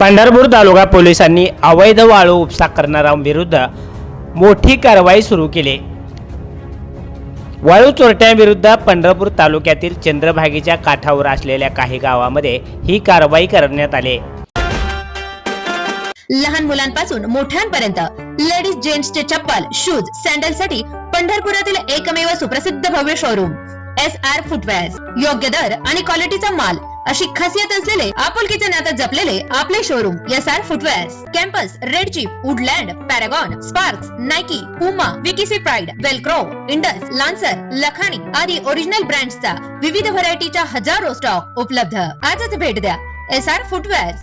पंढरपूर तालुका पोलिसांनी अवैध वाळू उपसा करणाऱ्यांविरुद्ध मोठी कारवाई सुरू केली। वाळू चोरट्यांविरुद्ध पंढरपूर तालुक्यातील चंद्रभागेच्या काठावर असलेल्या काही गावांमध्ये ही कारवाई करण्यात आली। लहान मुलांपासून मोठ्यांपर्यंत लेडीज जेंट्सचे चप्पल, शूज, सॅन्डलसाठी पंढरपुरातील एकमेव सुप्रसिद्ध भव्य शोरूम SR फुटवेअर्स। योग्य दर आणि क्वालिटीचा माल अशी खासियत असलेले आपुलकीचे नातं जपलेले आपले showroom SR footwears. Campus, Red Chief, Woodland, Paragon, Sparx, Nike, Puma, VKC Pride, Velcro, Indus, Lancer, Lakhani आदी ओरिजिनल ब्रँड्सचा विविध व्हरायटीच्या हजारो स्टॉक उपलब्ध। आजच भेट द्या SR फुटवेअर्स,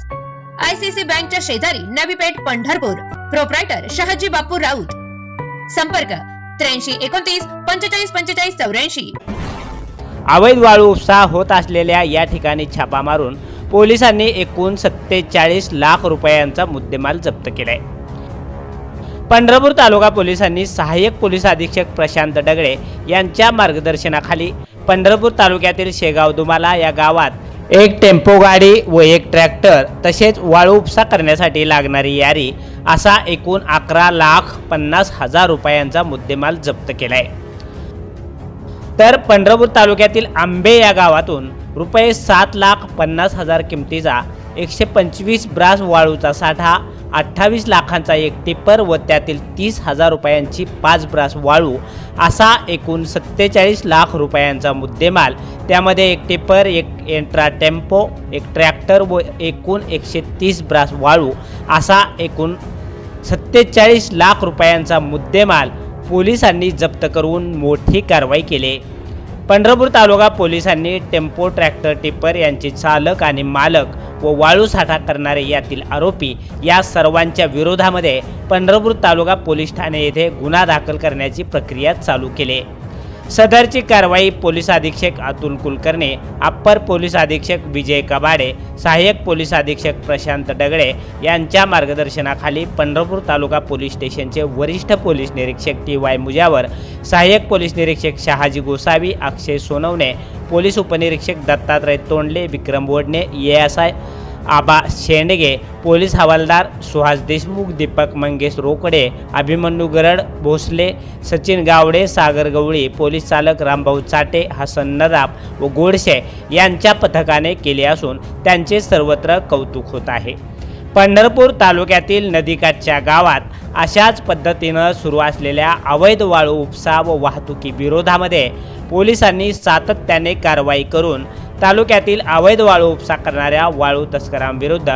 ICC बँकच्या शेजारी, नवी पेठ, पंढरपूर। प्रोप्रायटर शहाजी बापू राऊत। संपर्क 83 29 45 45 84। अवैध वाळू उपसा होत असलेल्या या ठिकाणी छापा मारून पोलिसांनी एकूण 47 लाख रुपयांचा मुद्देमाल जप्त केलाय। पंढरपूर तालुका पोलिसांनी सहाय्यक पोलीस अधीक्षक प्रशांत डगळे यांच्या मार्गदर्शनाखाली पंढरपूर तालुक्यातील शेगाव दुमाला या गावात एक टेम्पो गाडी व एक ट्रॅक्टर तसेच वाळू उपसा करण्यासाठी लागणारी यारी असा एकूण 11,50,000 रुपयांचा मुद्देमाल जप्त केलाय। तर पंढरपूर तालुक्यातील आंबे या गावातून रुपये 7,50,000 किमतीचा 125 ब्रास वाळूचा साठा, 28 लाखांचा एक टिप्पर व त्यातील 30,000 रुपयांची 5 ब्रास वाळू असा एकूण 47 लाख रुपयांचा मुद्देमाल, त्यामध्ये एक टिप्पर, एक एंट्रा टेम्पो, एक ट्रॅक्टर व एकूण 130 ब्रास वाळू असा एकूण 47 लाख रुपयांचा मुद्देमाल पोलिसांनी जप्त करून मोठी कारवाई केली। पंढरपूर तालुका पोलिसांनी टेम्पो, ट्रॅक्टर, टिप्पर यांचे चालक आणि मालक व वाळू साठा करणारे यातील आरोपी या सर्वांच्या विरोधामध्ये पंढरपूर तालुका पोलीस ठाणे येथे गुन्हा दाखल करण्याची प्रक्रिया चालू केली। सदरची कारवाई पोलीस अधीक्षक अतुल कुलकर्णी, अप्पर पोलीस अधीक्षक विजय कबाडे, सहाय्यक पोलीस अधीक्षक प्रशांत डगळे यांच्या मार्गदर्शनाखाली पंढरपूर तालुका पोलीस स्टेशनचे वरिष्ठ पोलीस निरीक्षक TY मुजावर, सहाय्यक पोलीस निरीक्षक शहाजी गोसावी, अक्षय सोनवणे, पोलीस उपनिरीक्षक दत्तात्रय तोंडले, विक्रम वडणे, ASI आबा शेंडगे, पोलीस हवालदार सुहास देशमुख, दीपक मंगेश रोकडे, अभिमन्यू गरड भोसले, सचिन गावडे, सागर गवळी, पोलीस चालक रामभाऊ चाटे, हसन नदाब व गोडशे यांच्या पथकाने केले असून त्यांचे सर्वत्र कौतुक होत आहे। पंढरपूर तालुक्यातील नदीकाठच्या गावात अशाच पद्धतीनं सुरू असलेल्या अवैध वाळू उपसा व वाहतुकी विरोधामध्ये पोलिसांनी सातत्याने कारवाई करून तालुक्यातील अवैध वाळू उपसा करणाऱ्या वाळू तस्करांविरुद्ध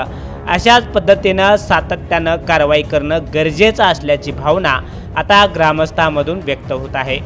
अशाच पद्धतीनं सातत्यानं कारवाई करणं गरजेचं असल्याची भावना आता ग्रामस्थांमधून व्यक्त होत आहे।